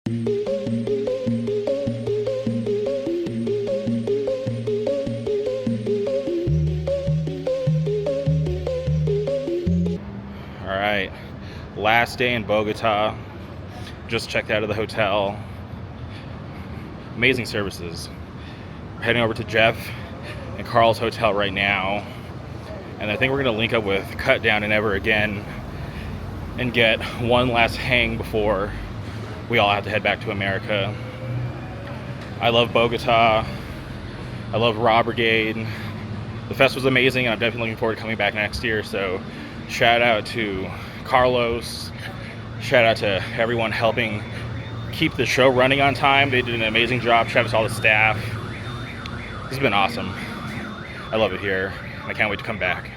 All right, last day in Bogota. Just checked out of the hotel. Amazing services. We're heading over to Jeff and Carl's hotel right now, and I think we're gonna link up with Cut Down and Ever again and get one last hang before we all have to head back to America. I love Bogota. I love Raw Brigade. The fest was amazing, and I'm definitely looking forward to coming back next year. So shout out to Carlos. Shout out to everyone helping keep the show running on time. They did an amazing job. Shout out to all the staff. This has been awesome. I love it here. I can't wait to come back.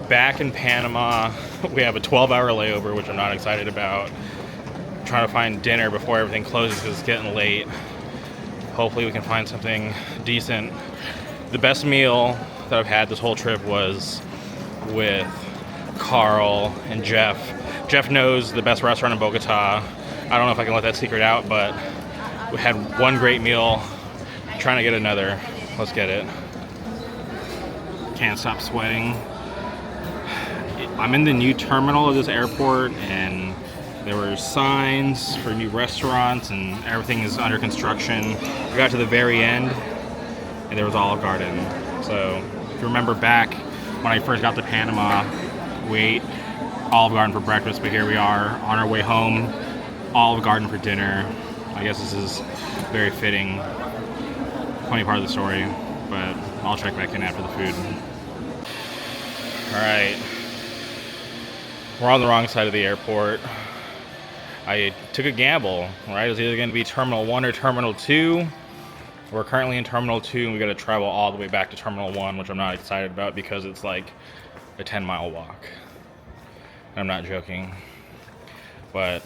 Back in Panama, we have a 12-hour layover, which I'm not excited about. I'm trying to find dinner before everything closes because it's getting late. Hopefully we can find something decent. The best meal that I've had this whole trip was with Carl and Jeff. Jeff knows the best restaurant in Bogota. I don't know if I can let that secret out, but we had one great meal. Trying to get another. Let's get it. Can't stop sweating. I'm in the new terminal of this airport, and there were signs for new restaurants, and everything is under construction. We got to the very end, and there was Olive Garden. So if you remember back when I first got to Panama, we ate Olive Garden for breakfast, but here we are on our way home, Olive Garden for dinner. I guess this is very fitting. Funny part of the story, but I'll check back in after the food. All right. We're on the wrong side of the airport. I took a gamble, right? It was either going to be Terminal 1 or Terminal 2. We're currently in Terminal 2, and we got to travel all the way back to Terminal 1, which I'm not excited about because it's like a 10-mile walk. I'm not joking. But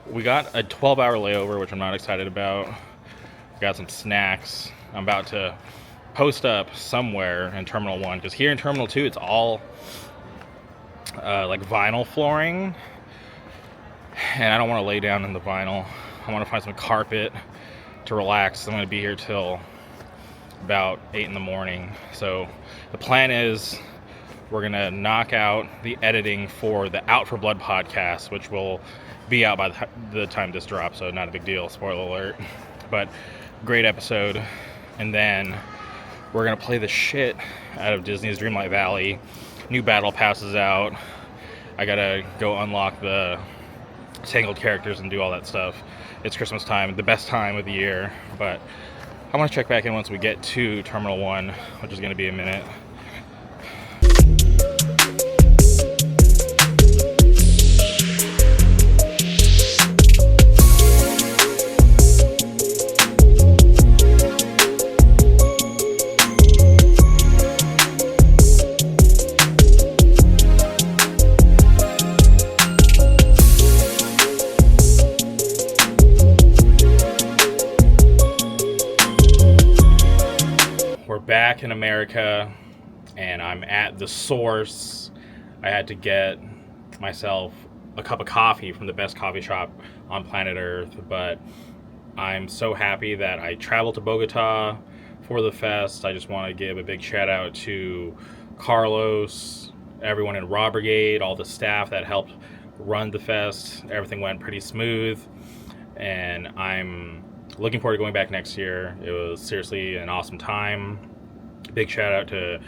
we got a 12-hour layover, which I'm not excited about. We got some snacks. I'm about to post up somewhere in Terminal 1, because here in Terminal 2, it's all like vinyl flooring, and I don't want to lay down in the vinyl. I want to find some carpet to relax. I'm going to be here till about 8 in the morning. So the plan is we're going to knock out the editing for the Out for Blood podcast, which will be out by the time this drops, so not a big deal, spoiler alert, but great episode. And then we're going to play the shit out of Disney's Dreamlight Valley. New battle passes out. I gotta go unlock the Tangled characters and do all that stuff. It's Christmas time, the best time of the year, but I want to check back in once we get to Terminal 1, which is going to be a minute. we're back in America, and I'm at the source. I had to get myself a cup of coffee from the best coffee shop on planet Earth, but I'm so happy that I traveled to Bogota for the fest. I just want to give a big shout out to Carlos, everyone in Raw Brigade, all the staff that helped run the fest. Everything went pretty smooth, and I'm looking forward to going back next year. It was seriously an awesome time. Big shout out to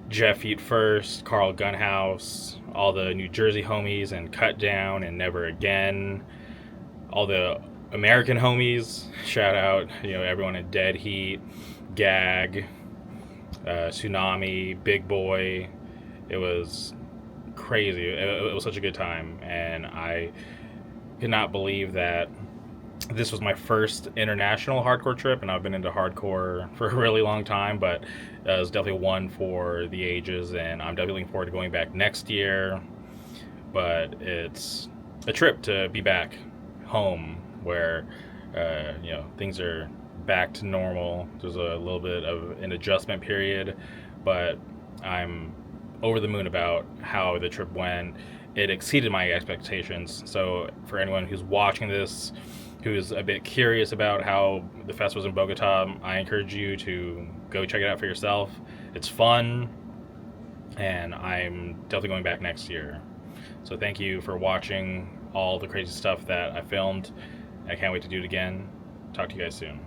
Jeff Eat First, Carl Gunhouse, all the New Jersey homies, and Cut Down and Never Again, all the American homies. Shout out, everyone in Dead Heat, Gag, Tsunami, Big Boy. It was crazy. It was such a good time, and I could not believe that this was my first international hardcore trip, and I've been into hardcore for a really long time, but it was definitely one for the ages, and I'm definitely looking forward to going back next year. But it's a trip to be back home where things are back to normal. There's a little bit of an adjustment period, but I'm over the moon about how the trip went. It exceeded my expectations. So for anyone who's watching this, who's a bit curious about how the fest was in Bogota, I encourage you to go check it out for yourself. It's fun, and I'm definitely going back next year. So thank you for watching all the crazy stuff that I filmed. I can't wait to do it again. Talk to you guys soon.